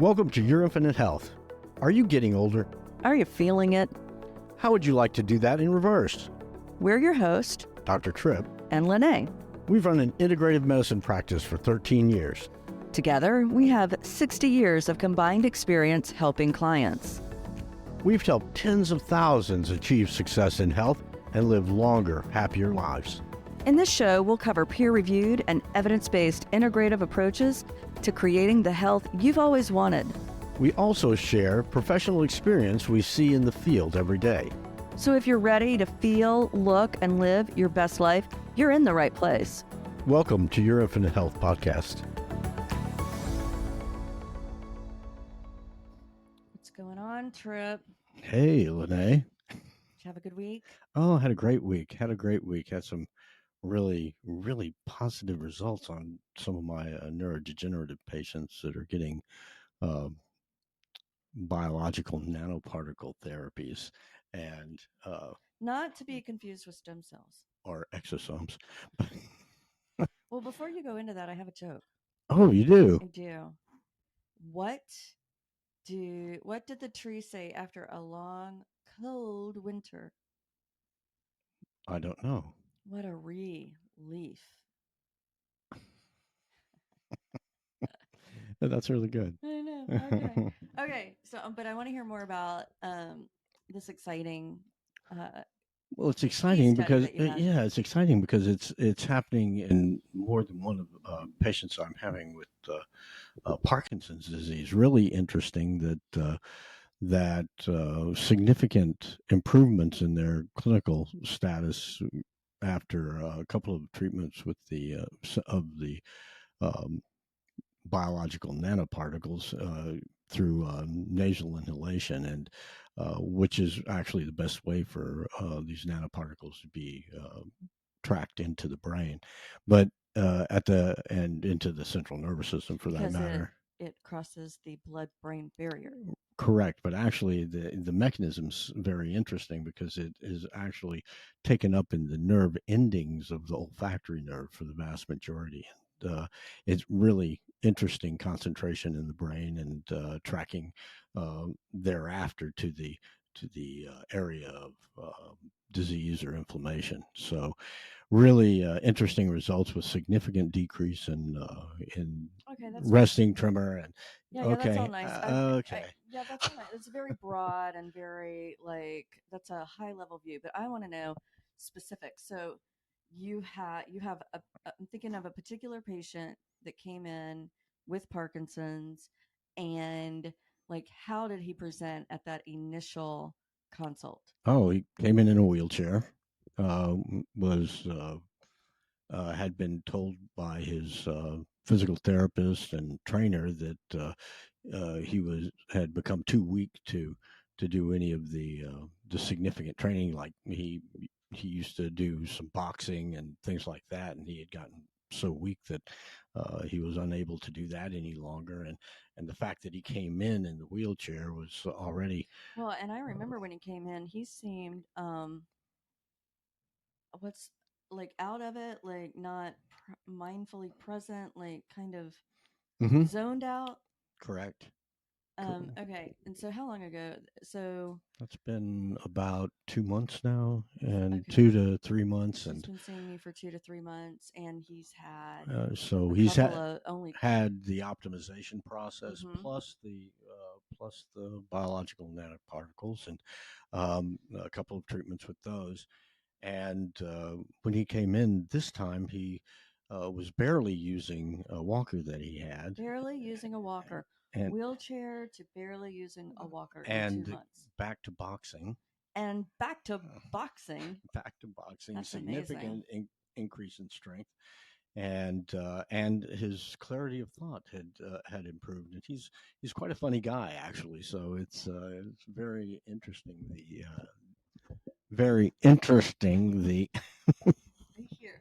Welcome to Your Infinite Health. Are you getting older? Are you feeling it? How would you like to do that in reverse? We're your host, Dr. Tripp. and Lene. We've run an integrative medicine practice for 13 years. Together, we have 60 years of combined experience helping clients. We've helped tens of thousands achieve success in health and live longer, happier lives. In this show, we'll cover peer-reviewed and evidence-based integrative approaches to creating the health you've always wanted. We also share professional experience we see in the field every day. So if you're ready to feel, look, and live your best life, you're in the right place. Welcome to Your Infinite Health podcast. What's going on, Trip? Hey, Lene. Did you have a good week? Oh, had a great week. Had some really positive results on some of my neurodegenerative patients that are getting biological nanoparticle therapies and Not to be confused with stem cells. or exosomes. Well, before you go into that, I have a joke. Oh, you do? I do. What did the tree say after a long, cold winter? I don't know. What a relief. That's really good. I know. Okay. Okay. So, but I want to hear more about this exciting. Well, it's exciting study because that you had. it's exciting because it's happening in more than one of patients I'm having with Parkinson's disease. Really interesting that significant improvements in their clinical status after a couple of treatments with the biological nanoparticles through nasal inhalation, and which is actually the best way for these nanoparticles to be tracked into the brain, but and into the central nervous system for that Because matter. it crosses the blood-brain barrier. Correct, but actually the mechanism's very interesting because it is actually taken up in the nerve endings of the olfactory nerve for the vast majority. And it's really interesting concentration in the brain and tracking thereafter to the area of disease or inflammation. So really interesting results with significant decrease in Okay, that's resting tremor and yeah, that's all okay. nice. Okay. Yeah, that's all nice. It's very broad and very that's a high level view. But I want to know specifics. So you have I'm thinking of a particular patient that came in with Parkinson's, and how did he present at that initial consult? Oh, he came in a wheelchair. Was had been told by his physical therapist and trainer that he had become too weak to do any of the significant training. Like he used to do some boxing and things like that, and he had gotten so weak that he was unable to do that any longer. And the fact that he came in the wheelchair was already Well, and I remember when he came in, he seemed what's out of it, not mindfully present, kind of zoned out. correct. Okay, and so how long ago? So That's been about 2 months now, and Okay. 2 to 3 months, he's and been seeing me for 2 to 3 months, and he's had so a he's couple of only. had the optimization process Mhm. plus the biological nanoparticles, and a couple of treatments with those. And when he came in this time, he was barely using a walker that he had, Barely using a walker, and wheelchair to barely using a walker in and 2 months, back to boxing. and back to boxing. Back to boxing, That's significant amazing. increase in strength, and his clarity of thought had improved, and he's quite a funny guy actually. So it's very interesting. Very interesting. Right here.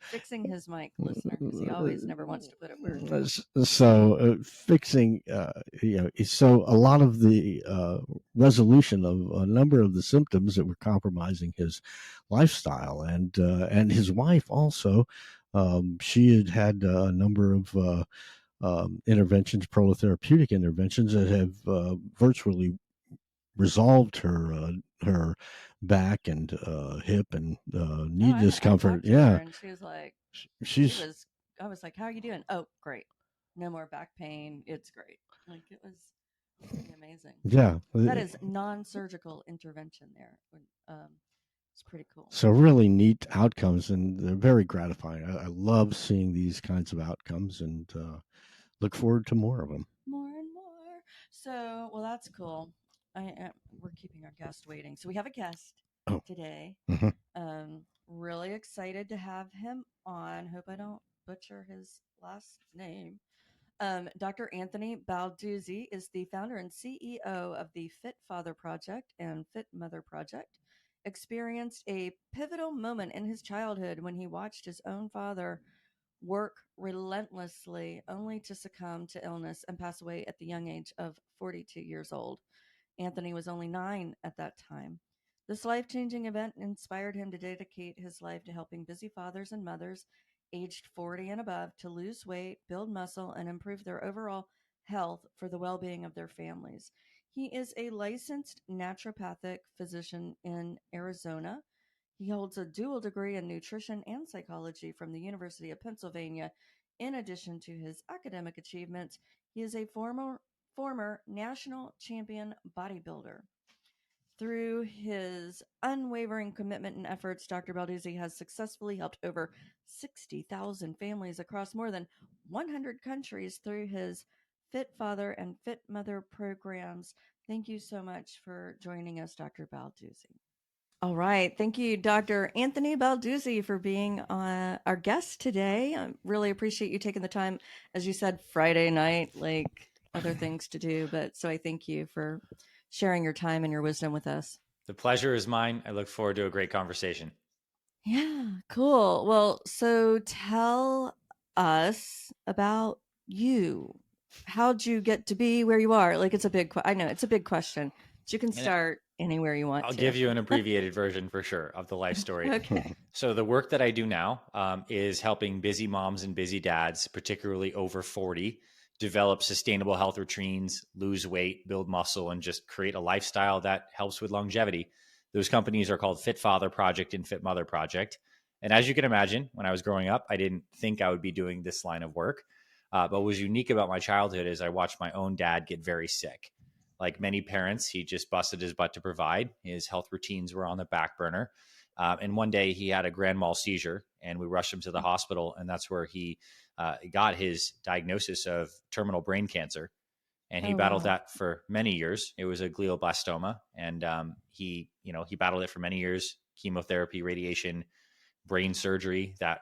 Fixing his mic, listener, because he always never wants to put it where it's So fixing, so a lot of the resolution of a number of the symptoms that were compromising his lifestyle, and his wife also, she had a number of interventions, prolotherapeutic interventions that have virtually resolved her back and hip and Oh, knee I discomfort. talked to her Yeah, and she was like, she she's was, I was like, how are you doing? Oh, great. No more back pain. It's great. Like it was pretty amazing. yeah. That is non-surgical intervention there. It's pretty cool. So really neat outcomes, and they're very gratifying. I love seeing these kinds of outcomes, and look forward to more of them. More and more. So, well, that's cool. We're keeping our guest waiting. So we have a guest Oh, today. mhm. Really excited to have him on. Hope I don't butcher his last name. Dr. Anthony Balduzzi is the founder and CEO of the Fit Father Project and Fit Mother Project. Experienced a pivotal moment in his childhood when he watched his own father work relentlessly only to succumb to illness and pass away at the young age of 42 years old. Anthony was only 9 at that time. This life changing event inspired him to dedicate his life to helping busy fathers and mothers aged 40 and above to lose weight, build muscle, and improve their overall health for the well being of their families. He is a licensed naturopathic physician in Arizona. He holds a dual degree in nutrition and psychology from the University of Pennsylvania. In addition to his academic achievements, he is a former national champion bodybuilder. Through his unwavering commitment and efforts, Dr. Balduzzi has successfully helped over 60,000 families across more than 100 countries through his Fit Father and Fit Mother programs. Thank you so much for joining us, Dr. Balduzzi. All right. Thank you, Dr. Anthony Balduzzi, for being our guest today. I really appreciate you taking the time, as you said, Friday night, like other things to do. But so I thank you for sharing your time and your wisdom with us. The pleasure is mine. I look forward to a great conversation. Yeah, cool. Well, so tell us about you. How'd you get to be where you are? Like, it's a I know it's a big question, but you can And start anywhere you want I'll to. give you an abbreviated version for sure of the life story. Okay. So, the work that I do now is helping busy moms and busy dads, particularly over 40, develop sustainable health routines, lose weight, build muscle, and just create a lifestyle that helps with longevity. Those companies are called Fit Father Project and Fit Mother Project. And as you can imagine, when I was growing up, I didn't think I would be doing this line of work. But what was unique about my childhood is I watched my own dad get very sick. Like many parents, he just busted his butt to provide. His health routines were on the back burner. And one day he had a grand mal seizure, and we rushed him to the hospital. And that's where he got his diagnosis of terminal brain cancer. And he Oh, battled wow. that for many years. It was a glioblastoma, and he battled it for many years. Chemotherapy, radiation, brain surgery that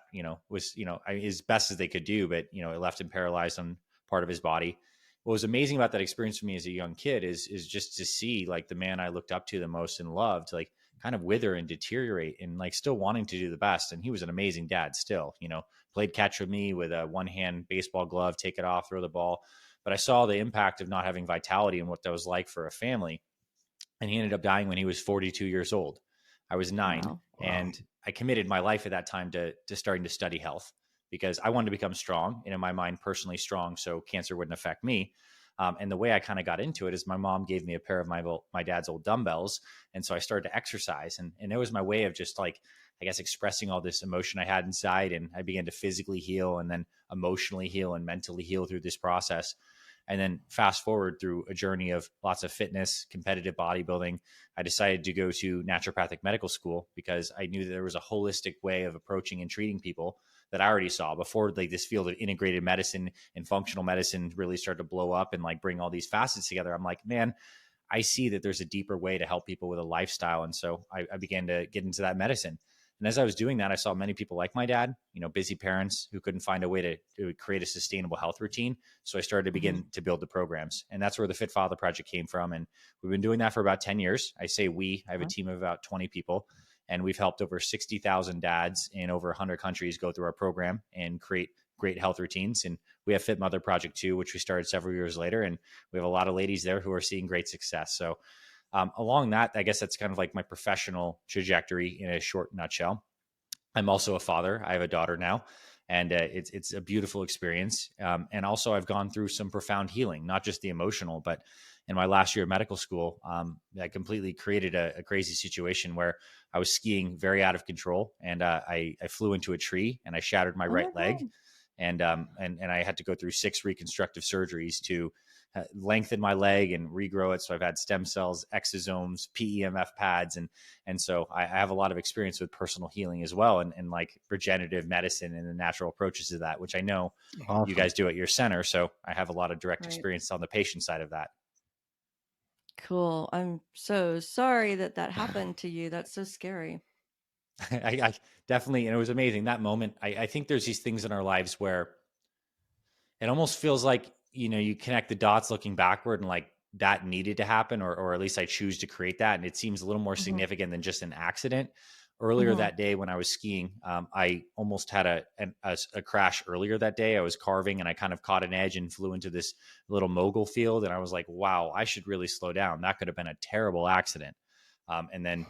was as best as they could do, but it left him paralyzed on part of his body. What was amazing about that experience for me as a young kid is just to see like the man I looked up to the most and loved like kind of wither and deteriorate and like still wanting to do the best. And he was an amazing dad still, played catch with me with a one hand baseball glove, take it off, throw the ball. But I saw the impact of not having vitality and what that was like for a family. And he ended up dying when he was 42 years old. I was 9, Wow. Wow. and I committed my life at that time to starting to study health because I wanted to become strong and in my mind personally strong so cancer wouldn't affect me. And the way I kind of got into it is my mom gave me a pair of my dad's old dumbbells, and so I started to exercise, and it was my way of just like I guess expressing all this emotion I had inside, and I began to physically heal and then emotionally heal and mentally heal through this process. And then fast forward through a journey of lots of fitness, competitive bodybuilding, I decided to go to naturopathic medical school because I knew that there was a holistic way of approaching and treating people that I already saw before like this field of integrated medicine and functional medicine really started to blow up and like bring all these facets together. I'm like, man, I see that there's a deeper way to help people with a lifestyle. And so I began to get into that medicine. And as I was doing that, I saw many people like my dad, busy parents who couldn't find a way to create a sustainable health routine. So I started to Mm-hmm. begin to build the programs. And that's where the Fit Father Project came from. And we've been doing that for about 10 years. I say I have a team of about 20 people. And we've helped over 60,000 dads in over 100 countries go through our program and create great health routines. And we have Fit Mother Project too, which we started several years later. And we have a lot of ladies there who are seeing great success. So along that, I guess that's kind of like my professional trajectory in a short nutshell. I'm also a father. I have a daughter now. And it's a beautiful experience. And also, I've gone through some profound healing, not just the emotional, but in my last year of medical school, I completely created a crazy situation where I was skiing very out of control, and I flew into a tree and I shattered my Oh my right leg, God. and I had to go through 6 reconstructive surgeries to lengthen my leg and regrow it. So I've had stem cells, exosomes, PEMF pads, and so I have a lot of experience with personal healing as well, and like regenerative medicine and the natural approaches to that, which I know you Awesome. guys do at your center. So I have a lot of direct Right. experience on the patient side of that. Cool. I'm so sorry that that happened to you. That's so scary. I definitely, and it was amazing that moment. I think there's these things in our lives where it almost feels like, you connect the dots looking backward and like that needed to happen, or at least I choose to create that. And it seems a little more Hmm. significant than just an accident. Earlier Hmm. that day when I was skiing, I almost had a crash earlier that day. I was carving and I kind of caught an edge and flew into this little mogul field. And I was like, wow, I should really slow down. That could have been a terrible accident. And then,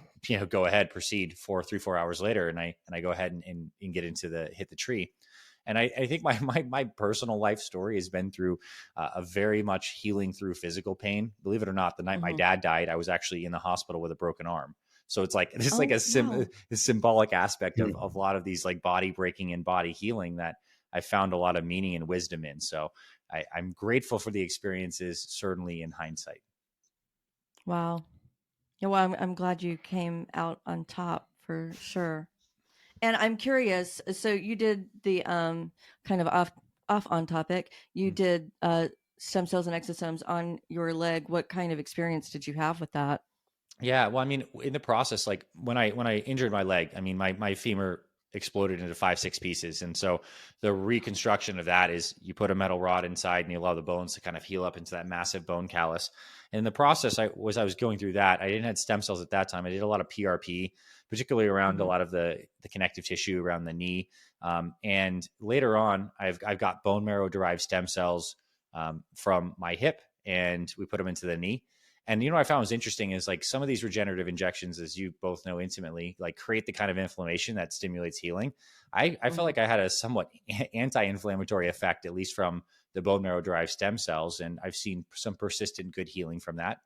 go ahead, proceed 4 hours later. And I go ahead and get into hit the tree. And I think my personal life story has been through a very much healing through physical pain. Believe it or not, the night my Hmm. dad died, I was actually in the hospital with a broken arm. So it's like it's like Oh, wow. a symbolic aspect Hmm. of a lot of these like body breaking and body healing that I found a lot of meaning and wisdom in. So I'm grateful for the experiences, certainly in hindsight. Wow. Yeah, well, I'm glad you came out on top for sure. And I'm curious, so you did the kind of off on topic. You did stem cells and exosomes on your leg. What kind of experience did you have with that? Yeah, well, I mean, in the process, like when I injured my leg, I mean, my femur exploded into 5, 6 pieces, and so the reconstruction of that is you put a metal rod inside and you allow the bones to kind of heal up into that massive bone callus. And in the process, I was going through that. I didn't have stem cells at that time. I did a lot of PRP, particularly around a Hmm. lot of the connective tissue around the knee. And later on, I've got bone marrow derived stem cells from my hip, and we put them into the knee. And what I found was interesting is like some of these regenerative injections, as you both know intimately, like create the kind of inflammation that stimulates healing. I felt Hmm. like I had a somewhat anti-inflammatory effect, at least from the bone marrow derived stem cells, and I've seen some persistent good healing from that.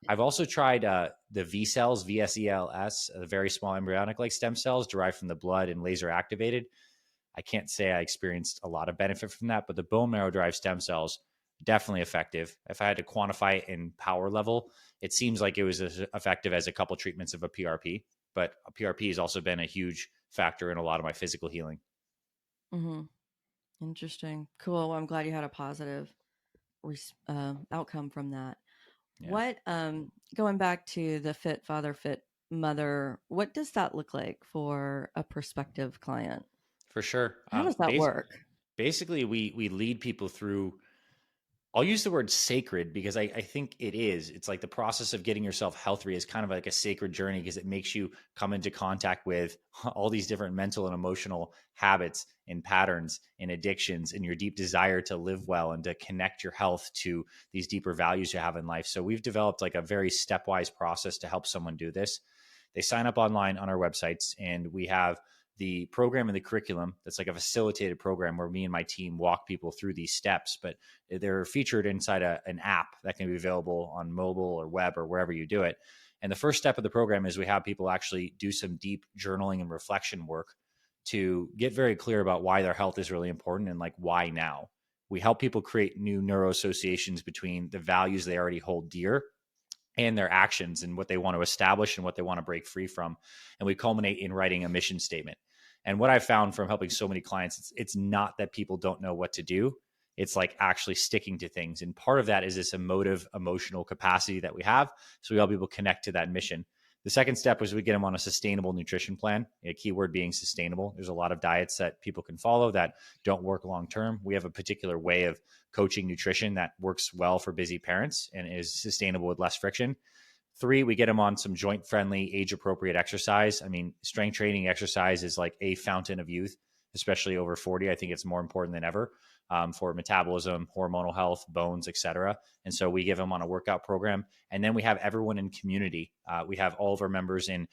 I've also tried the V cells, VSELS, very small embryonic like stem cells derived from the blood and laser activated. I can't say I experienced a lot of benefit from that, but the bone marrow derived stem cells definitely effective. If I had to quantify it in power level, it seems like it was as effective as a couple treatments of a PRP. But a PRP has also been a huge factor in a lot of my physical healing. Hmm. Interesting. Cool. Well, I'm glad you had a positive outcome from that. Yeah, What going back to the fit father, fit mother, what does that look like for a prospective client? for sure. How does that work? Basically, we lead people through. I'll use the word sacred because I think it is. It's like the process of getting yourself healthy is kind of like a sacred journey because it makes you come into contact with all these different mental and emotional habits and patterns and addictions and your deep desire to live well and to connect your health to these deeper values you have in life. So we've developed like a very stepwise process to help someone do this. They sign up online on our websites, and we have the program and the curriculum that's like a facilitated program where me and my team walk people through these steps, but they're featured inside an app that can be available on mobile or web or wherever you do it. And the first step of the program is we have people actually do some deep journaling and reflection work to get very clear about why their health is really important and like why now. We help people create new neuro associations between the values they already hold dear and their actions and what they want to establish and what they want to break free from. And we culminate in writing a mission statement. And what I found from helping so many clients, it's not that people don't know what to do. It's like actually sticking to things. And part of that is this emotive, emotional capacity that we have. So we help people connect to that mission. The second step was we get them on a sustainable nutrition plan, a keyword being sustainable. There's a lot of diets that people can follow that don't work long term. We have a particular way of coaching nutrition that works well for busy parents and is sustainable with less friction. 3, we get them on some joint friendly, age appropriate exercise. I mean, strength training exercise is like a fountain of youth, especially over 40. I think it's more important than ever. for metabolism, hormonal health, bones, etc. And so we give them on a workout program, and then we have everyone in community. We have all of our members in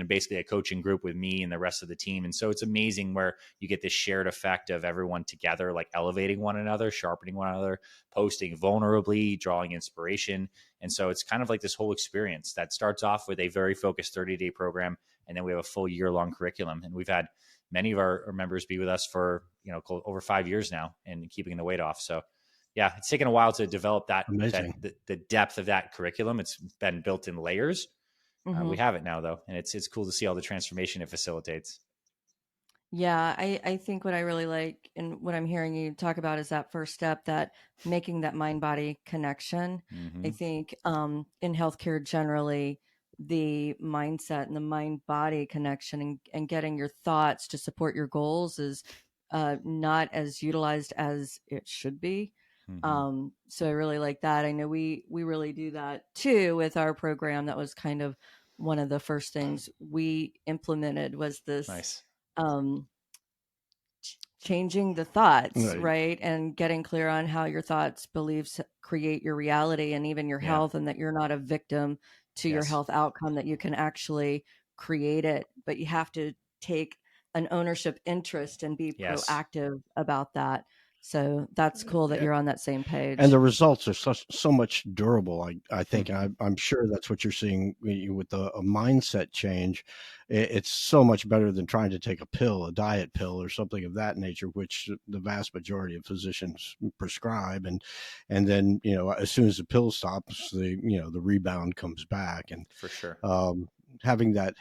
basically a coaching group with me and the rest of the team. And so it's amazing where you get this shared effect of everyone together, like elevating one another, sharpening one another, posting vulnerably, drawing inspiration. And so it's kind of like this whole experience that starts off with a very focused 30-day program, and then we have a full year-long curriculum. And we've had many of our members be with us for over 5 years now and keeping the weight off. So yeah, it's taken a while to develop that the depth of that curriculum. It's been built in layers. We have it now though, and it's cool to see all the transformation it facilitates. Yeah, I think what I really like and what I'm hearing you talk about is that first step, that making that mind body connection. I think in healthcare generally, the mindset and the mind body connection and getting your thoughts to support your goals is not as utilized as it should be. So I really like that. I know we really do that too with our program. That was kind of one of the first things we implemented was this. Nice. Changing the thoughts, right? And getting clear on how your thoughts, beliefs create your reality and even your health, and that you're not a victim to your health outcome, that you can actually create it, but you have to take an ownership interest and be proactive about that. So that's cool that you're on that same page. And the results are so much durable, I think. And I'm sure that's what you're seeing with a mindset change. It's so much better than trying to take a pill, a diet pill or something of that nature, which the vast majority of physicians prescribe. And then, as soon as the pill stops, the rebound comes back. And for sure. Having that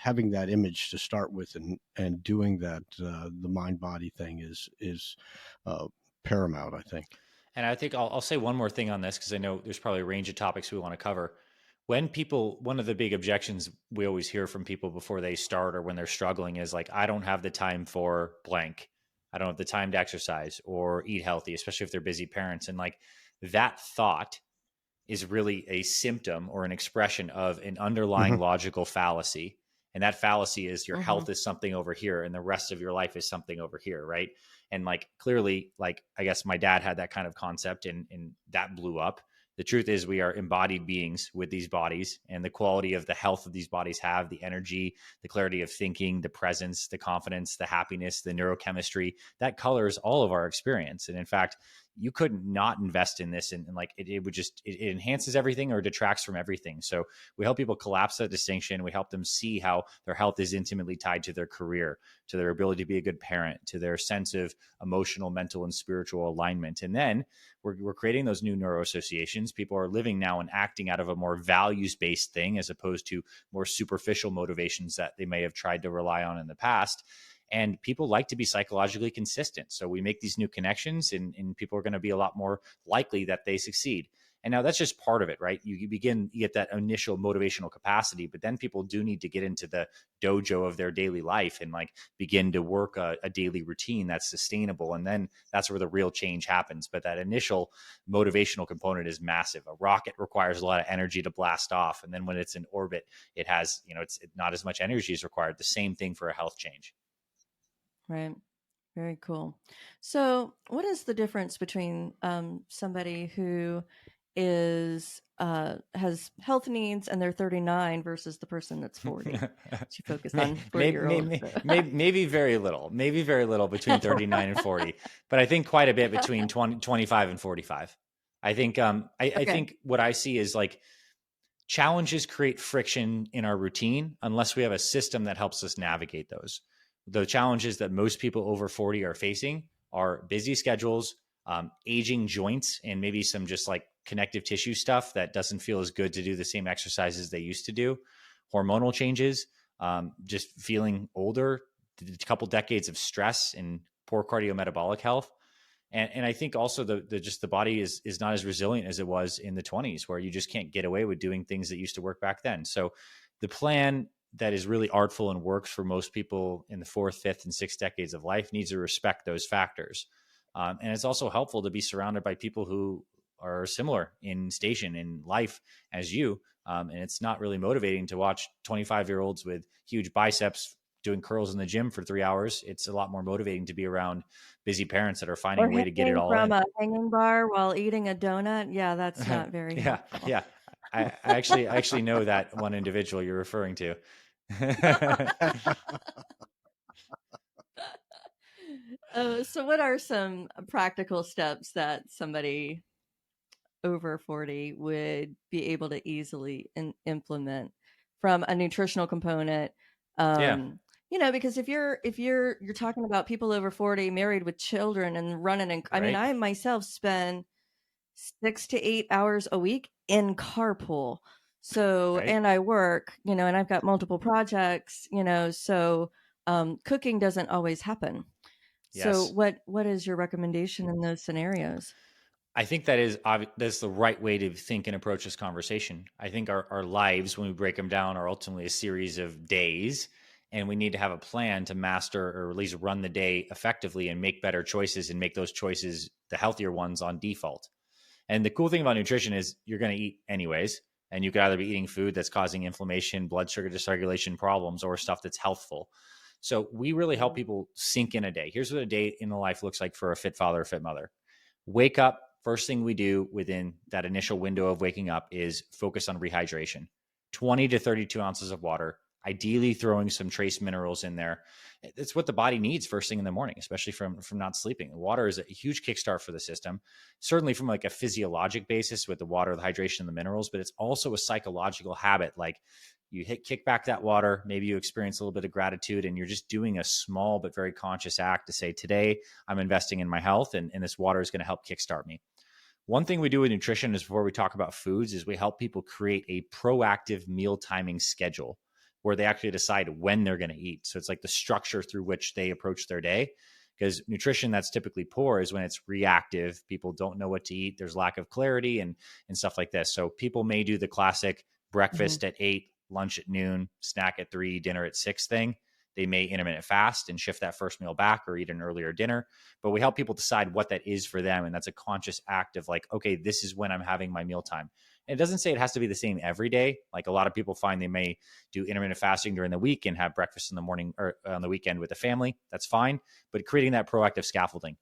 image to start with and doing that, the mind body thing is paramount, I think. And I think I'll say one more thing on this, because I know there's probably a range of topics we want to cover. When people, one of the big objections we always hear from people before they start or when they're struggling is like, I don't have the time for blank. I don't have the time to exercise or eat healthy, especially if they're busy parents. And like that thought is really a symptom or an expression of an underlying logical fallacy. And that fallacy is your health is something over here and the rest of your life is something over here, right? And like clearly, like I guess my dad had that kind of concept and that blew up. The truth is we are embodied beings with these bodies, and the quality of the health of these bodies have the energy, the clarity of thinking, the presence, the confidence, the happiness, the neurochemistry that colors all of our experience. And in fact, you couldn't not invest in this, and like it would just it enhances everything or detracts from everything. So we help people collapse that distinction. We help them see how their health is intimately tied to their career, to their ability to be a good parent, to their sense of emotional, mental, and spiritual alignment. And then we're creating those new neuroassociations. People are living now and acting out of a more values-based thing as opposed to more superficial motivations that they may have tried to rely on in the past. And people like to be psychologically consistent. So we make these new connections and people are going to be a lot more likely that they succeed. And now that's just part of it, right? You get that initial motivational capacity, but then people do need to get into the dojo of their daily life and like begin to work a daily routine that's sustainable. And then that's where the real change happens. But that initial motivational component is massive. A rocket requires a lot of energy to blast off. And then when it's in orbit, it has, it's not as much energy is required. The same thing for a health change. Right. Very cool. So what is the difference between somebody who has health needs and they're 39 versus the person that's 40? You focus on 40-year-olds. Maybe very little between 39 and 40, but I think quite a bit between 25 and 45. I think I think what I see is like challenges create friction in our routine unless we have a system that helps us navigate those. The challenges that most people over 40 are facing are busy schedules, aging joints, and maybe some just like connective tissue stuff that doesn't feel as good to do the same exercises they used to do, hormonal changes, just feeling older, a couple decades of stress and poor cardiometabolic health. And I think also the body is not as resilient as it was in the 20s, where you just can't get away with doing things that used to work back then. So the plan that is really artful and works for most people in the 4th, 5th, and 6th decades of life needs to respect those factors. And it's also helpful to be surrounded by people who are similar in station in life as you. And it's not really motivating to watch 25-year-olds with huge biceps doing curls in the gym for 3 hours. It's a lot more motivating to be around busy parents that are finding Or a way to get it hanging all from in. a hanging bar while eating a donut. Yeah, that's not very Yeah, helpful. yeah. I actually know that one individual you're referring to. So what are some practical steps that somebody over 40 would be able to easily implement from a nutritional component? Yeah, um because if you're talking about people over 40 married with children and running, and I mean, right, I myself spend 6 to 8 hours a week in carpool. So, right. and I work, and I've got multiple projects, so cooking doesn't always happen. So Yes. what is your recommendation in those scenarios? I think that's the right way to think and approach this conversation. I think our lives, when we break them down, are ultimately a series of days, and we need to have a plan to master or at least run the day effectively and make better choices and make those choices the healthier ones on default. And the cool thing about nutrition is you're going to eat anyways, and you could either be eating food that's causing inflammation, blood sugar dysregulation problems, or stuff that's healthful. So we really help Yeah. people sink in a day. Here's what a day in the life looks like for a fit father or fit mother. Wake up. First thing we do within that initial window of waking up is focus on rehydration. 20 to 32 ounces of water, ideally throwing some trace minerals in there. It's what the body needs first thing in the morning, especially from not sleeping. Water is a huge kickstart for the system, certainly from like a physiologic basis with the water, the hydration, and the minerals, but it's also a psychological habit. Like you kick back that water, maybe you experience a little bit of gratitude, and you're just doing a small but very conscious act to say, today I'm investing in my health, and this water is going to help kickstart me. One thing we do with nutrition is, before we talk about foods, is we help people create a proactive meal timing schedule where they actually decide when they're going to eat. So it's like the structure through which they approach their day. Because nutrition that's typically poor is when it's reactive. People don't know what to eat. There's lack of clarity and stuff like this. So people may do the classic Hmm. breakfast at 8, lunch at noon, snack at 3, dinner at 6 thing. They may intermittent fast and shift that first meal back or eat an earlier dinner, but we help people decide what that is for them. And that's a conscious act of like, okay, this is when I'm having my mealtime. And it doesn't say it has to be the same every day. Like a lot of people find they may do intermittent fasting during the week and have breakfast in the morning or on the weekend with the family. That's fine. But creating that proactive scaffolding.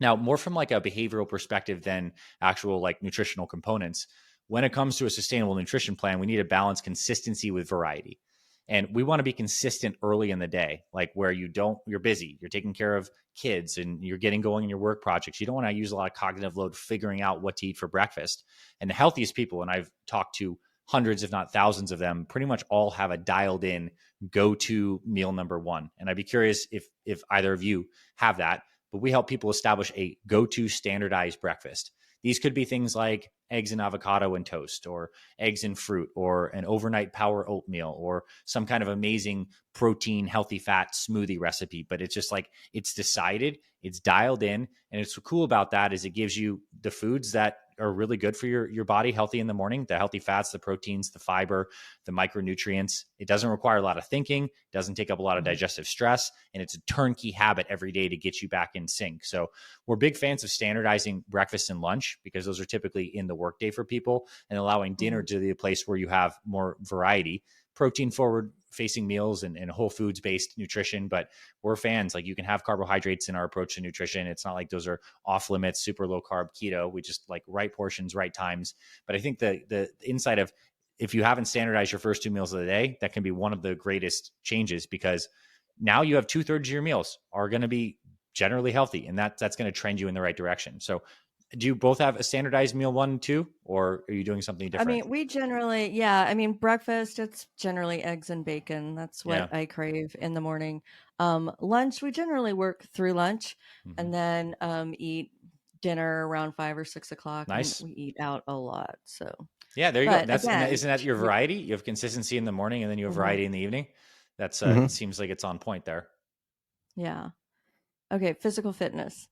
Now, more from like a behavioral perspective than actual like nutritional components. When it comes to a sustainable nutrition plan, we need to balance consistency with variety. And we want to be consistent early in the day, like where you're busy, you're taking care of kids and you're getting going in your work projects. You don't want to use a lot of cognitive load figuring out what to eat for breakfast. And the healthiest people, and I've talked to hundreds, if not thousands of them, pretty much all have a dialed in go to meal number one. And I'd be curious if either of you have that, but we help people establish a go to standardized breakfast. These could be things like eggs and avocado and toast, or eggs and fruit, or an overnight power oatmeal, or some kind of amazing protein, healthy fat smoothie recipe. But it's just like it's decided, it's dialed in. And it's cool about that is it gives you the foods that are really good for your body, healthy in the morning, the healthy fats, the proteins, the fiber, the micronutrients. It doesn't require a lot of thinking, doesn't take up a lot of Hmm. digestive stress, and it's a turnkey habit every day to get you back in sync. So we're big fans of standardizing breakfast and lunch because those are typically in the workday for people, and allowing dinner Hmm. to be a place where you have more variety, protein forward facing meals and whole foods based nutrition. But we're fans, like you can have carbohydrates in our approach to nutrition. It's not like those are off limits, super low carb keto. We just like right portions, right times. But I think the inside of, if you haven't standardized your first 2 meals of the day, that can be one of the greatest changes, because now you have 2/3 of your meals are going to be generally healthy, and that's going to trend you in the right direction. So do you both have a standardized meal one and two, or are you doing something I different? mean, we generally, yeah, I mean, breakfast, it's generally eggs and bacon. That's what Yeah. I crave in the morning. Lunch, we generally work through lunch Hmm. and then eat dinner around 5 or 6 o'clock, and Nice. we eat out a lot. So, Yeah, there you go. but That's and again, isn't that your variety? You have consistency in the morning, and then you have mhm, variety in the evening. That's Hmm. it seems like it's on point there. yeah. Okay, physical fitness.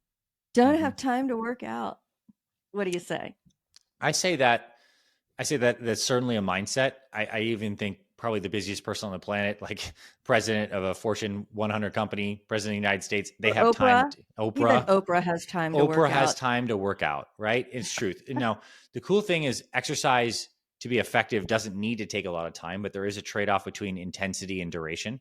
Don't Hmm. have time to work out. What do you say? I say that that's certainly a mindset. I even think probably the busiest person on the planet, like president of a Fortune 100 company, president of the United States, they Or have time. Oprah? Even Oprah, Oprah has time to Oprah work has out. time to work out, right? It's truth. Now, the cool thing is exercise to be effective doesn't need to take a lot of time, but there is a trade off between intensity and duration.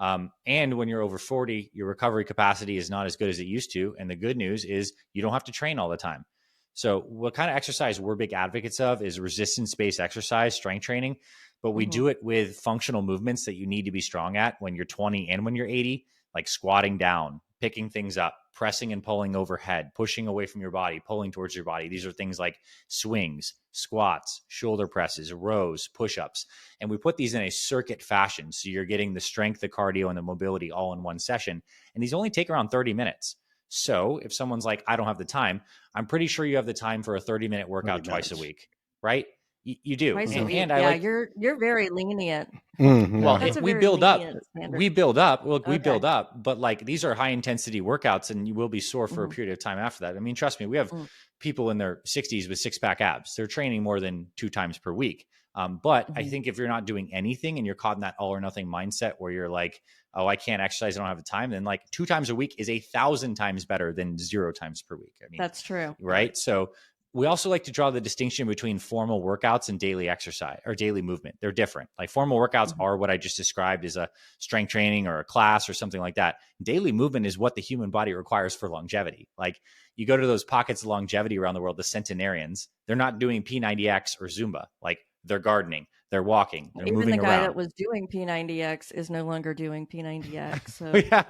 And when you're over 40, your recovery capacity is not as good as it used to. And the good news is you don't have to train all the time. So what kind of exercise we're big advocates of is resistance-based exercise, strength training, but we do it with functional movements that you need to be strong at when you're 20 and when you're 80, like squatting down, picking things up, pressing and pulling overhead, pushing away from your body, pulling towards your body. These are things like swings, squats, shoulder presses, rows, push-ups. And we put these in a circuit fashion. So you're getting the strength, the cardio, and the mobility all in one session. And these only take around 30 minutes. So if someone's like, I don't have the time, I'm pretty sure you have the time for a 30-minute workout twice a week, right? You do. Twice a week. And yeah, you're very lenient. Well, That's a we very build up, lenient standard. we build up, Okay. we build up, but like these are high intensity workouts and you will be sore for a period of time after that. I mean, trust me, we have people in their 60s with 6-pack abs. They're training more than 2 times per week. But I think if you're not doing anything and you're caught in that all or nothing mindset where you're like, oh, I can't exercise, I don't have the time, then like 2 times a week is 1,000 times better than 0 times per week. I mean, That's true. right? So we also like to draw the distinction between formal workouts and daily exercise or daily movement. They're different. Like formal workouts are what I just described as a strength training or a class or something like that. Daily movement is what the human body requires for longevity. Like you go to those pockets of longevity around the world, the centenarians, they're not doing P90X or Zumba. Like they're gardening, they're walking, they're Even moving the guy around. that was doing P90X is no longer doing P90X. So Yeah,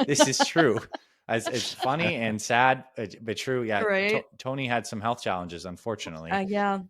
this is true. It's funny and sad, but true. Yeah, right. Tony had some health challenges, unfortunately. Yeah.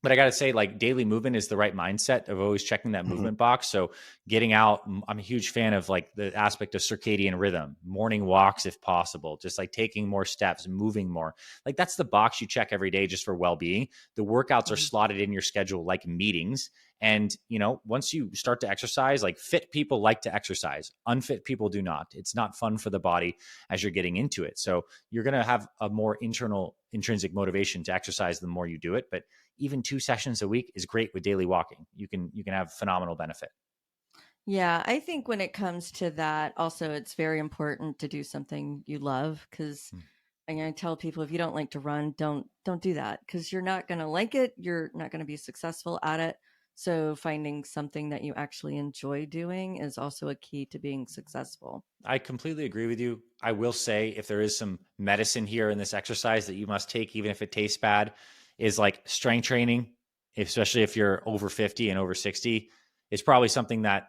But I got to say, like daily movement is the right mindset of always checking that movement box. So getting out, I'm a huge fan of like the aspect of circadian rhythm, morning walks if possible, just like taking more steps, moving more. Like that's the box you check every day just for well-being. The workouts are slotted in your schedule like meetings. And, you know, once you start to exercise, like fit people like to exercise, unfit people do not. It's not fun for the body as you're getting into it. So you're going to have a more intrinsic motivation to exercise the more you do it. But even 2 sessions a week is great with daily walking. You can have phenomenal benefit. Yeah, I think when it comes to that, also it's very important to do something you love because I'm going to tell people if you don't like to run, don't do that because you're not going to like it. You're not going to be successful at it. So finding something that you actually enjoy doing is also a key to being successful. I completely agree with you. I will say if there is some medicine here in this exercise that you must take, even if it tastes bad, is like strength training, especially if you're over 50 and over 60, is probably something that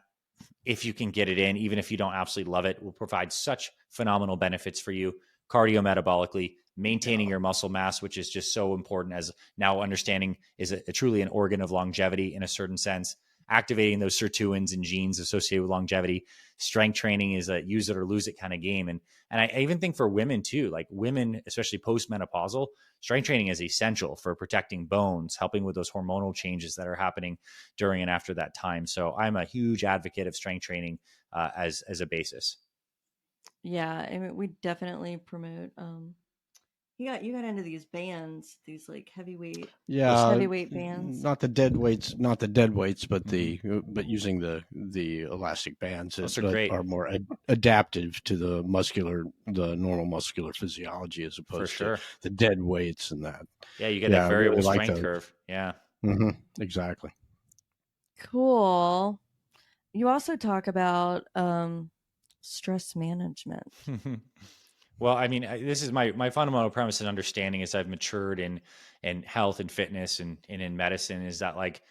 if you can get it in, even if you don't absolutely love it, will provide such phenomenal benefits for you cardiometabolically, maintaining your muscle mass, which is just so important as now understanding is truly an organ of longevity in a certain sense, activating those sirtuins and genes associated with longevity. Strength training is a use it or lose it kind of game. And I even think for women too, like women, especially postmenopausal, strength training is essential for protecting bones, helping with those hormonal changes that are happening during and after that time. So I'm a huge advocate of strength training as a basis. Yeah, I mean, we definitely promote. You got into these bands, these like heavyweight bands. Not the dead weights, but using the elastic bands that are more adaptive to the normal muscular physiology as opposed to the dead weights and that. Yeah, you get that variable strength curve. Yeah, exactly. Cool. You also talk about stress management. Well, I mean, this is my fundamental premise and understanding as I've matured in health and fitness and in medicine is that like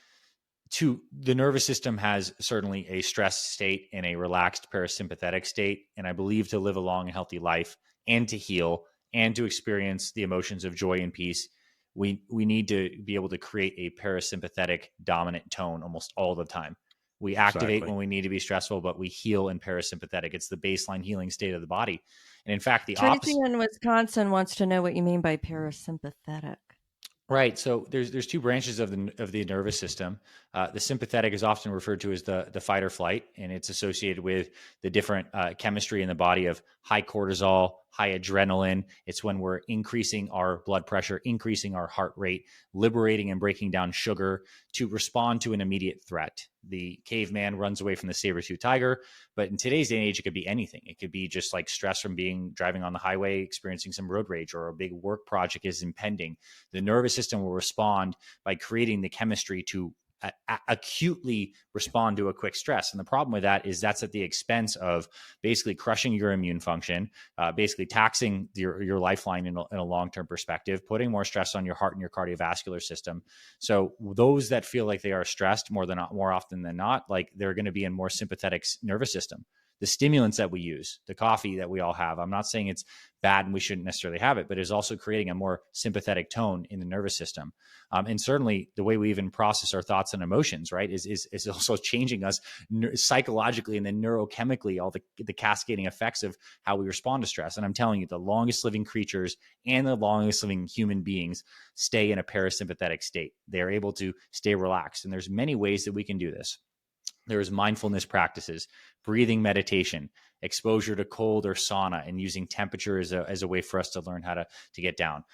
the nervous system has certainly a stressed state and a relaxed parasympathetic state. And I believe to live a long and healthy life and to heal and to experience the emotions of joy and peace, we need to be able to create a parasympathetic dominant tone almost all the time. We activate when we need to be stressful, but we heal in parasympathetic. It's the baseline healing state of the body. And in fact, the opposite. Tracy in Wisconsin wants to know what you mean by parasympathetic. Right. So there's 2 branches of the nervous system. The sympathetic is often referred to as the fight or flight, and it's associated with the different chemistry in the body of high cortisol, high adrenaline. It's when we're increasing our blood pressure, increasing our heart rate, liberating and breaking down sugar to respond to an immediate threat. The caveman runs away from the saber-tooth tiger, but in today's day and age, it could be anything. It could be just like stress from driving on the highway, experiencing some road rage, or a big work project is impending. The nervous system will respond by creating the chemistry to acutely respond to a quick stress. And the problem with that is that's at the expense of basically crushing your immune function, basically taxing your lifeline in a long-term perspective, putting more stress on your heart and your cardiovascular system. So those that feel like they are stressed more often than not, like they're going to be in more sympathetic nervous system. The stimulants that we use, the coffee that we all have, I'm not saying it's bad and we shouldn't necessarily have it, but it's also creating a more sympathetic tone in the nervous system. And certainly the way we even process our thoughts and emotions, right, is also changing us psychologically and then neurochemically, all the cascading effects of how we respond to stress. And I'm telling you, the longest living creatures and the longest living human beings stay in a parasympathetic state. They're able to stay relaxed. And there's many ways that we can do this. There's mindfulness practices, breathing meditation, exposure to cold or sauna, and using temperature as a way for us to learn how to get down.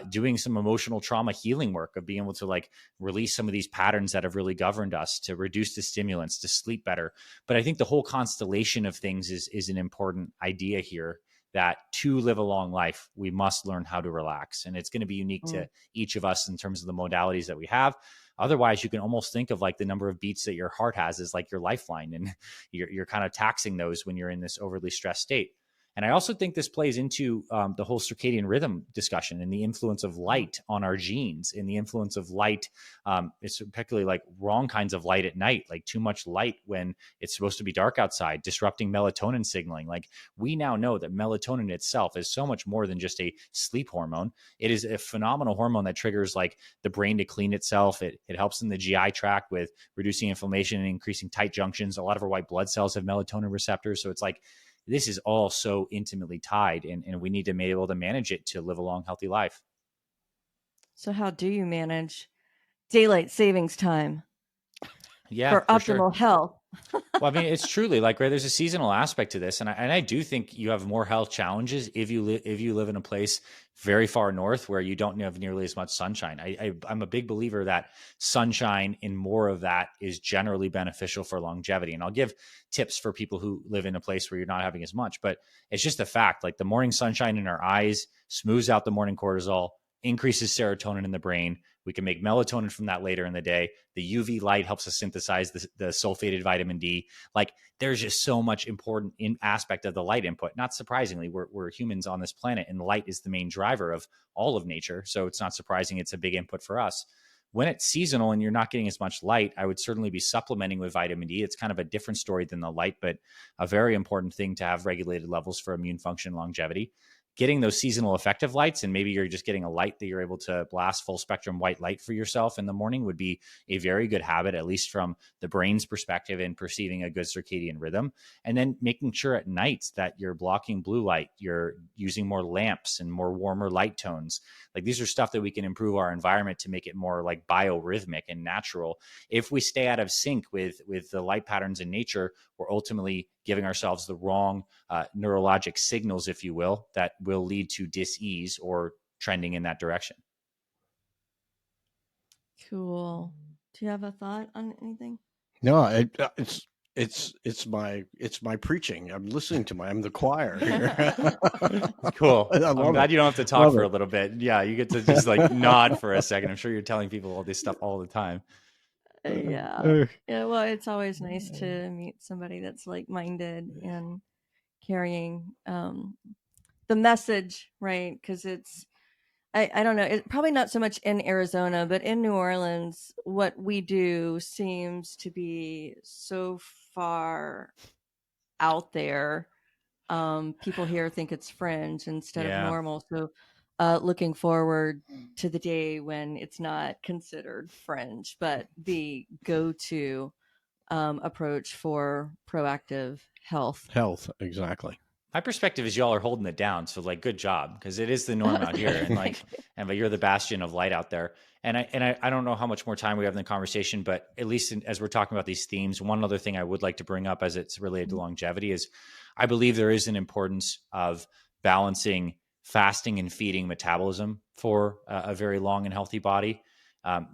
Doing some emotional trauma healing work of being able to like release some of these patterns that have really governed us, to reduce the stimulants, to sleep better. But I think the whole constellation of things is an important idea here, that to live a long life, we must learn how to relax. And it's going to be unique to each of us in terms of the modalities that we have. Otherwise, you can almost think of like the number of beats that your heart has as like your lifeline, and you're kind of taxing those when you're in this overly stressed state. And I also think this plays into the whole circadian rhythm discussion and the influence of light on our genes, and the influence of light. It's particularly like wrong kinds of light at night, like too much light when it's supposed to be dark outside, disrupting melatonin signaling. Like we now know that melatonin itself is so much more than just a sleep hormone. It is a phenomenal hormone that triggers like the brain to clean itself. It helps in the GI tract with reducing inflammation and increasing tight junctions. A lot of our white blood cells have melatonin receptors. So it's like, this is all so intimately tied, and we need to be able to manage it to live a long, healthy life. So how do you manage daylight savings time for optimal health? Well, I mean, it's truly like, right, there's a seasonal aspect to this. And I do think you have more health challenges if you live in a place very far north where you don't have nearly as much sunshine. I'm a big believer that sunshine and more of that is generally beneficial for longevity. And I'll give tips for people who live in a place where you're not having as much, but it's just a fact. Like the morning sunshine in our eyes smooths out the morning cortisol, increases serotonin in the brain. We can make melatonin from that later in the day. The UV light helps us synthesize the sulfated vitamin D. Like there's just so much important aspect of the light input. Not surprisingly, we're humans on this planet, and light is the main driver of all of nature. So it's not surprising it's a big input for us. When it's seasonal and you're not getting as much light, I would certainly be supplementing with vitamin D. It's kind of a different story than the light, but a very important thing to have regulated levels for immune function longevity. Getting those seasonal effective lights, and maybe you're just getting a light that you're able to blast full spectrum white light for yourself in the morning, would be a very good habit, at least from the brain's perspective in perceiving a good circadian rhythm. And then making sure at nights that you're blocking blue light, you're using more lamps and more warmer light tones. Like these are stuff that we can improve our environment to make it more like biorhythmic and natural. If we stay out of sync with the light patterns in nature, we're ultimately giving ourselves the wrong neurologic signals, if you will, that will lead to dis-ease or trending in that direction. Cool. Do you have a thought on anything? No, it's my preaching. I'm listening to I'm the choir here. Cool. I'm glad you don't have to talk for a little bit. Yeah, you get to just like nod for a second. I'm sure you're telling people all this stuff all the time. Yeah. Well, it's always nice to meet somebody that's like-minded and carrying the message, right? Because it's, I don't know, it's probably not so much in Arizona, but in New Orleans, what we do seems to be so far out there. People here think it's fringe instead of normal. So looking forward to the day when it's not considered fringe, but the go-to approach for proactive health. Exactly. My perspective is y'all are holding it down. So like, good job. Cause it is the norm out here. And like, but you're the bastion of light out there. And I don't know how much more time we have in the conversation, but at least as we're talking about these themes, one other thing I would like to bring up as it's related to longevity is I believe there is an importance of balancing fasting and feeding metabolism for a very long and healthy body.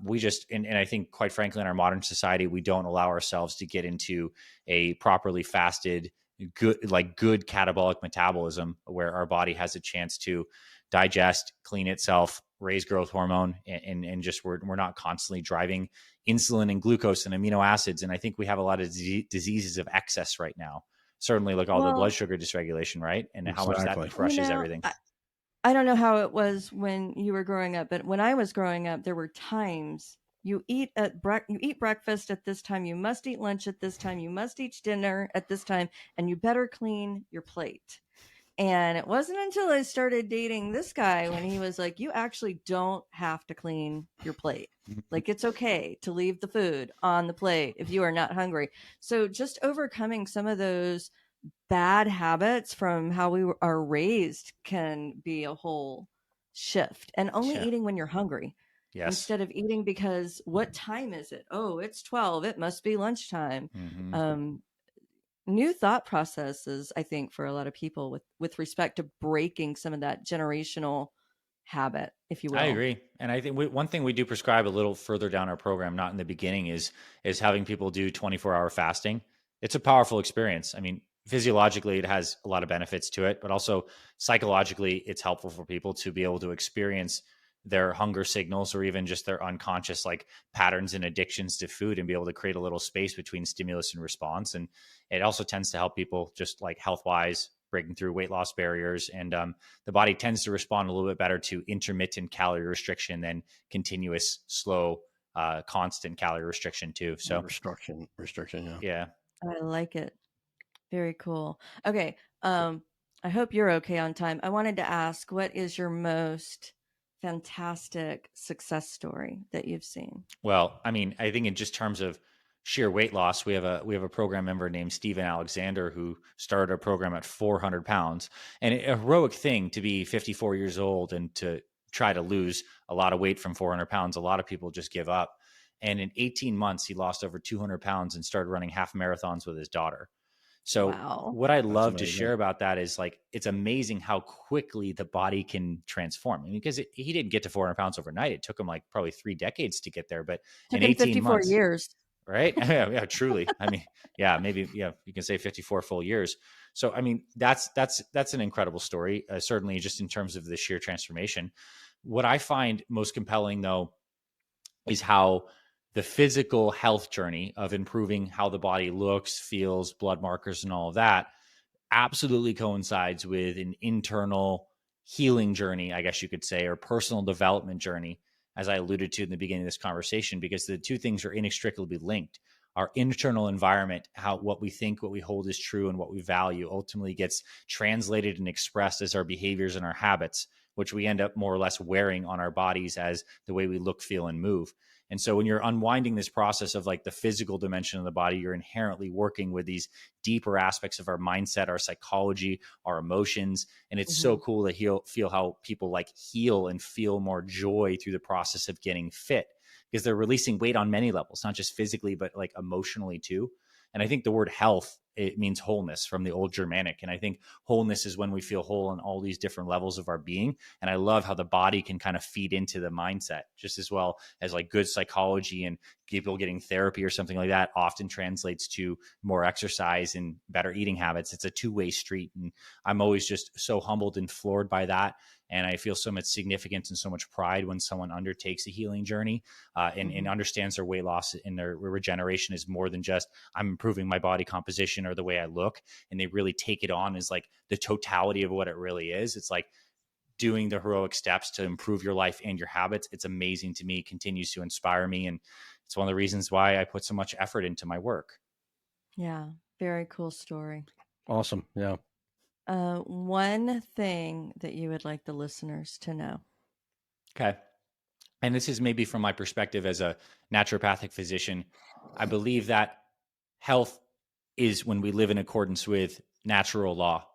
We just, and I think quite frankly, in our modern society, we don't allow ourselves to get into a properly fasted, good catabolic metabolism where our body has a chance to digest, clean itself, raise growth hormone, and just we're not constantly driving insulin and glucose and amino acids. And I think we have a lot of diseases of excess right now. Certainly, like all the blood Well, sugar dysregulation, right? And how much that Exactly. crushes everything. I don't know how it was when you were growing up, but when I was growing up, there were times you eat breakfast at this time, you must eat lunch at this time, you must eat dinner at this time, and you better clean your plate. And it wasn't until I started dating this guy when he was like, you actually don't have to clean your plate. Like, it's okay to leave the food on the plate if you are not hungry. So, just overcoming some of those bad habits from how are raised can be a whole shift. And only Yeah. eating when you're hungry Yes. instead of eating because what time is it? Oh, it's 12. It must be lunchtime. Mm-hmm. New thought processes, I think, for a lot of people with respect to breaking some of that generational habit, if you I will. agree, and I think one thing we do prescribe a little further down our program, not in the beginning, is having people do 24-hour fasting. It's a powerful experience. I mean, physiologically, it has a lot of benefits to it, but also psychologically, it's helpful for people to be able to experience their hunger signals or even just their unconscious like patterns and addictions to food and be able to create a little space between stimulus and response. And it also tends to help people just like health wise breaking through weight loss barriers. And the body tends to respond a little bit better to intermittent calorie restriction than continuous, slow, constant calorie restriction too. So Restriction. Yeah. yeah. I like it. Very cool. Okay. I hope you're okay on time. I wanted to ask, what is your most fantastic success story that you've seen? Well, I mean, I think in just terms of sheer weight loss, we have a program member named Steven Alexander who started a program at 400 pounds, and a heroic thing to be 54 years old and to try to lose a lot of weight from 400 pounds. A lot of people just give up. And in 18 months, he lost over 200 pounds and started running half marathons with his daughter. So Wow. what I That's love to amazing. share about that is like it's amazing how quickly the body can transform. I mean, because he didn't get to 400 pounds overnight. It took him like probably 3 decades to get there, but in Took him 18 54 months, years. right? Yeah, truly. I mean, yeah, maybe you can say 54 full years. So I mean, that's an incredible story. Certainly, just in terms of the sheer transformation. What I find most compelling, though, is how the physical health journey of improving how the body looks, feels, blood markers, and all of that absolutely coincides with an internal healing journey, I guess you could say, or personal development journey, as I alluded to in the beginning of this conversation, because the two things are inextricably linked. Our internal environment, how what we think, what we hold is true, and what we value ultimately gets translated and expressed as our behaviors and our habits, which we end up more or less wearing on our bodies as the way we look, feel, and move. And so when you're unwinding this process of like the physical dimension of the body, you're inherently working with these deeper aspects of our mindset, our psychology, our emotions. And it's so cool to feel how people like heal and feel more joy through the process of getting fit because they're releasing weight on many levels, not just physically, but like emotionally too. And I think the word health, it means wholeness from the old Germanic. And I think wholeness is when we feel whole on all these different levels of our being. And I love how the body can kind of feed into the mindset just as well as like good psychology and people getting therapy or something like that often translates to more exercise and better eating habits. It's a two-way street. And I'm always just so humbled and floored by that. And I feel so much significance and so much pride when someone undertakes a healing journey and understands their weight loss and their regeneration is more than just I'm improving my body composition or the way I look. And they really take it on as like the totality of what it really is. It's like doing the heroic steps to improve your life and your habits. It's amazing to me, continues to inspire me. And it's one of the reasons why I put so much effort into my work. Yeah. Very cool story. Awesome. Yeah. One thing that you would like the listeners to know. Okay. And this is maybe from my perspective as a naturopathic physician. I believe that health is when we live in accordance with natural law.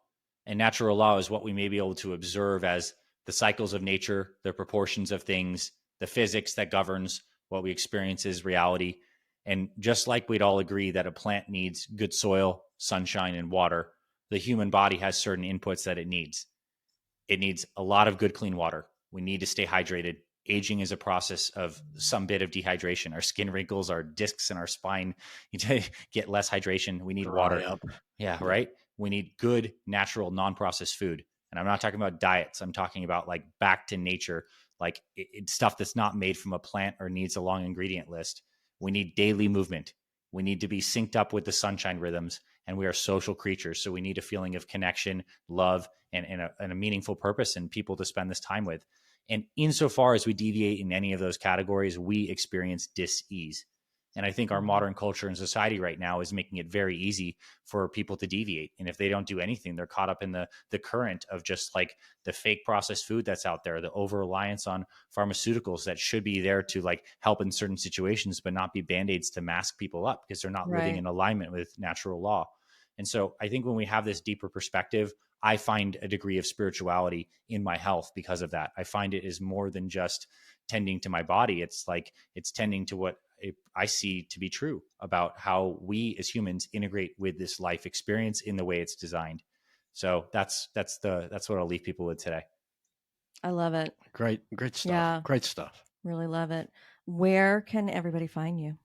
And natural law is what we may be able to observe as the cycles of nature, the proportions of things, the physics that governs what we experience as reality. And just like we'd all agree that a plant needs good soil, sunshine, and water, the human body has certain inputs that it needs. It needs a lot of good, clean water. We need to stay hydrated. Aging is a process of some bit of dehydration. Our skin wrinkles, our discs in our spine get less hydration. We need water. Up. Yeah, right. We need good, natural, non-processed food. And I'm not talking about diets. I'm talking about like back to nature, like it's stuff that's not made from a plant or needs a long ingredient list. We need daily movement. We need to be synced up with the sunshine rhythms, and we are social creatures. So we need a feeling of connection, love, and a meaningful purpose and people to spend this time with. And insofar as we deviate in any of those categories, we experience dis-ease. And I think our modern culture and society right now is making it very easy for people to deviate. And if they don't do anything, they're caught up in the current of just like the fake processed food that's out there, the over reliance on pharmaceuticals that should be there to like help in certain situations, but not be band-aids to mask people up because they're not living in alignment with natural law. And so I think when we have this deeper perspective, I find a degree of spirituality in my health because of that. I find it is more than just tending to my body. It's like it's tending to what I see to be true about how we as humans integrate with this life experience in the way it's designed. So that's what I'll leave people with today. I love it. Great stuff. Yeah. Great stuff. Really love it. Where can everybody find you?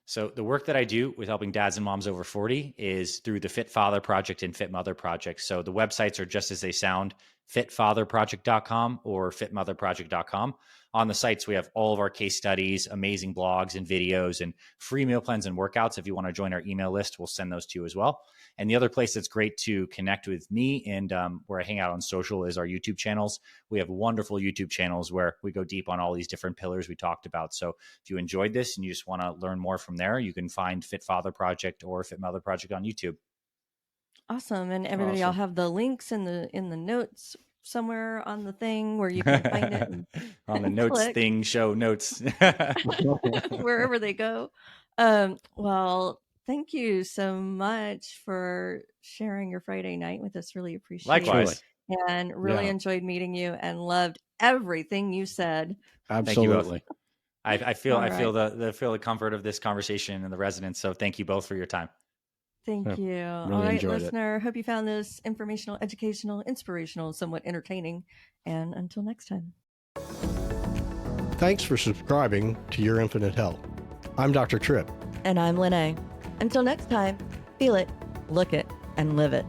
So the work that I do with helping dads and moms over 40 is through the Fit Father Project and Fit Mother Project. So the websites are just as they sound, fitfatherproject.com or fitmotherproject.com. On the sites, we have all of our case studies, amazing blogs and videos, and free meal plans and workouts. If you want to join our email list, we'll send those to you as well. And the other place that's great to connect with me and where I hang out on social is our YouTube channels. We have wonderful YouTube channels where we go deep on all these different pillars we talked about. So if you enjoyed this and you just want to learn more from there, you can find Fit Father Project or Fit Mother Project on YouTube. Awesome. And everybody, I'll have the links in the notes somewhere on the thing where you can find it. On the notes click. Thing, show notes. Wherever they go. Well, thank you so much for sharing your Friday night with us. Really appreciate Likewise. it. And really enjoyed meeting you and loved everything you said. Absolutely. I feel the comfort of this conversation and the resonance. So thank you both for your time. Thank you. Really all right, listener. It. Hope you found this informational, educational, inspirational, somewhat entertaining. And until next time. Thanks for subscribing to Your Infinite Health. I'm Dr. Tripp. And I'm Lene. Until next time, feel it, look it, and live it.